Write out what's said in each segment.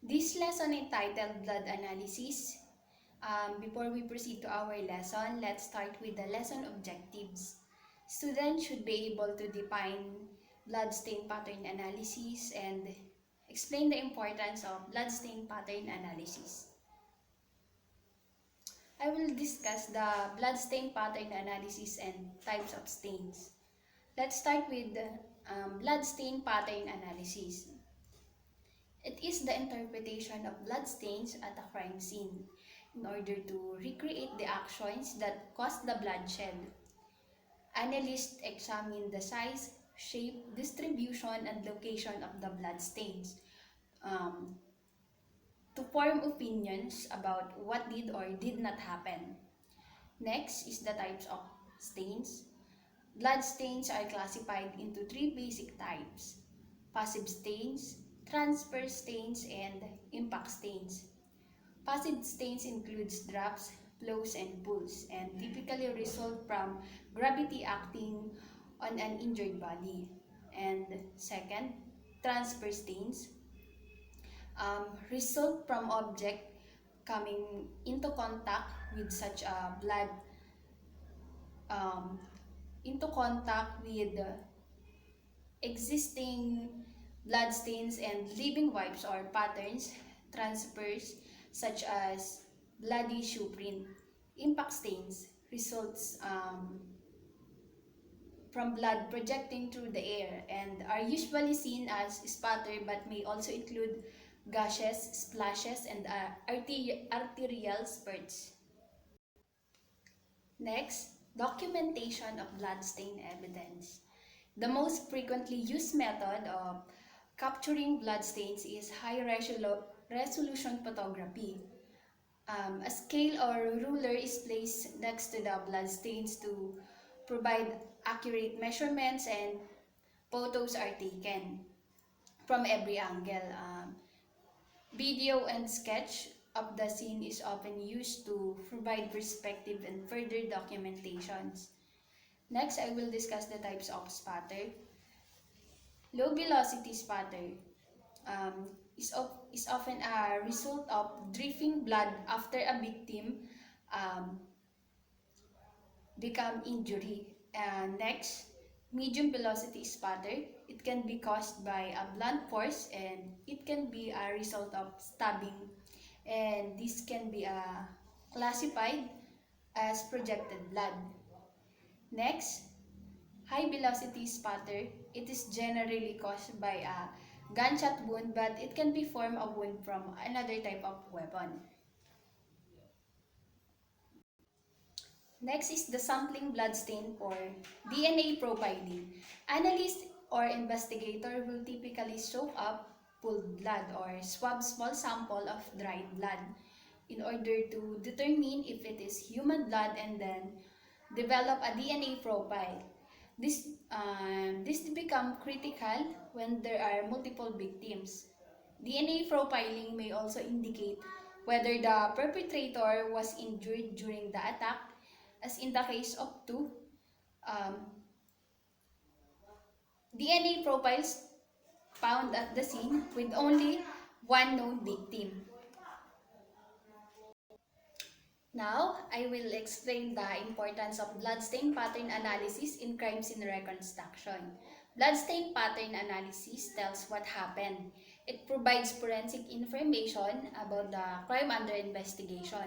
This lesson entitled Blood Analysis. Before we proceed to our lesson, let's start with the lesson objectives. Students should be able to define blood stain pattern analysis and explain the importance of blood stain pattern analysis. I will discuss the blood stain pattern analysis and types of stains. Let's start with the blood stain pattern analysis. It is the interpretation of blood stains at a crime scene in order to recreate the actions that caused the bloodshed. Analysts examine the size, shape, distribution, and location of the blood stains um, to form opinions about what did or did not happen. Next is the types of stains. Blood stains are classified into three basic types: passive stains, transfer stains, and impact stains. Passive stains includes drops, flows, and pools, and typically result from gravity acting on an injured body. And second, transfer stains result from object coming into contact with such a blood um, into contact with existing blood stains and leaving wipes or patterns, transfers such as bloody shoe print. Impact stains results from blood projecting through the air and are usually seen as spatter but may also include gushes, splashes, and arterial spurts. Next, documentation of blood stain evidence. The most frequently used method of capturing blood stains is high resolution photography. A scale or ruler is placed next to the blood stains to provide accurate measurements, and photos are taken from every angle. Video and sketch of the scene is often used to provide perspective and further documentations. Next, I will discuss the types of spatter. Low velocity spatter um, is often a result of dripping blood after a victim um, become injury. Next, medium velocity spatter. It can be caused by a blunt force and it can be a result of stabbing. And this can be classified as projected blood. Next, high velocity spatter. It is generally caused by a gunshot wound, but it can be form a wound from another type of weapon. Next is the sampling blood stain for DNA profiling. Analyst or investigator will typically soak up pooled blood or swab small sample of dried blood in order to determine if it is human blood and then develop a DNA profile. This become critical when there are multiple victims. DNA profiling may also indicate whether the perpetrator was injured during the attack, as in the case of two. Um, DNA profiles found at the scene with only one known victim. Now, I will explain the importance of bloodstain pattern analysis in crime scene reconstruction. Bloodstain pattern analysis tells what happened. It provides forensic information about the crime under investigation.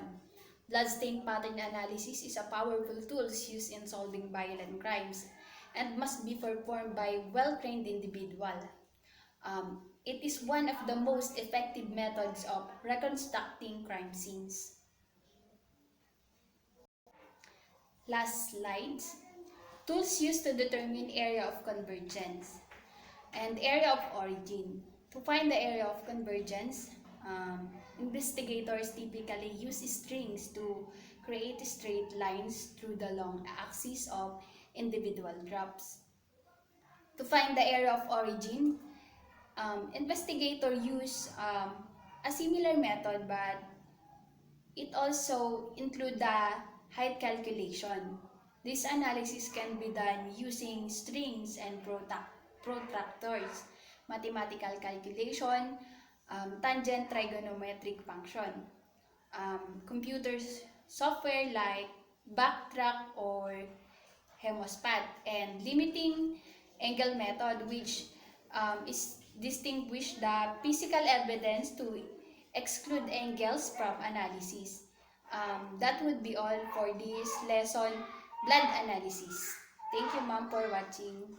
Bloodstain pattern analysis is a powerful tool used in solving violent crimes and must be performed by a well-trained individual. It is one of the most effective methods of reconstructing crime scenes. Last slides. Tools used to determine area of convergence and area of origin. To find the area of convergence, investigators typically use strings to create straight lines through the long axis of individual drops. To find the area of origin, investigators use a similar method, but it also includes the height calculation. This analysis can be done using strings and protractors, mathematical calculation, tangent trigonometric function, computers software like Backtrack or Hemospat, and limiting angle method, which is distinguish the physical evidence to exclude angles from analysis. That would be all for this lesson, blood analysis. Thank you, ma'am, for watching.